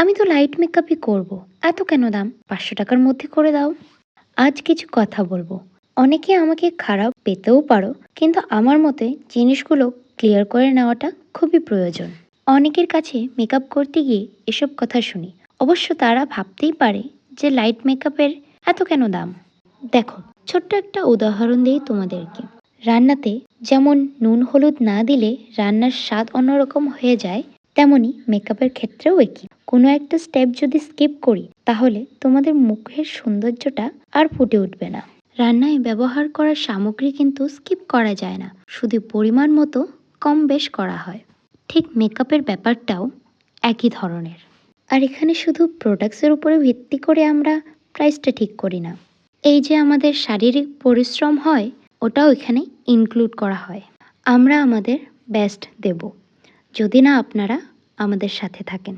আমি তো লাইট মেকআপই করব। এত কেন দাম? ৫০০ টাকার মধ্যে করে দাও। আজ কিছু কথা বলবো। অনেকে আমাকে খারাপ পেতেও পারো, কিন্তু আমার মতে জিনিসগুলো ক্লিয়ার করে নেওয়াটা খুবই প্রয়োজন। অনেকের কাছে মেকআপ করতে গিয়ে এসব কথা শুনি। অবশ্য তারা ভাবতেই পারে যে লাইট মেকআপের এত কেন দাম। দেখো, ছোট্ট একটা উদাহরণ দিই তোমাদেরকে। রান্নাতে যেমন নুন হলুদ না দিলে রান্নার স্বাদ অন্যরকম হয়ে যায়, তেমনি মেকআপের ক্ষেত্রেও একই। কোনো একটা স্টেপ যদি স্কিপ করি, তাহলে তোমাদের মুখের সৌন্দর্যটা আর ফুটে উঠবে না। রান্নায় ব্যবহার করা সামগ্রী কিন্তু স্কিপ করা যায় না, শুধু পরিমাণ মতো কম বেশ করা হয়। ঠিক মেকআপের ব্যাপারটাও একই ধরনের। আর এখানে শুধু প্রোডাক্টসের উপরে ভিত্তি করে আমরা প্রাইসটা ঠিক করি না। এই যে আমাদের শারীরিক পরিশ্রম হয়, ওটাও এখানে ইনক্লুড করা হয়। আমরা আমাদের বেস্ট দেব, যদি না আপনারা আমাদের সাথে থাকেন।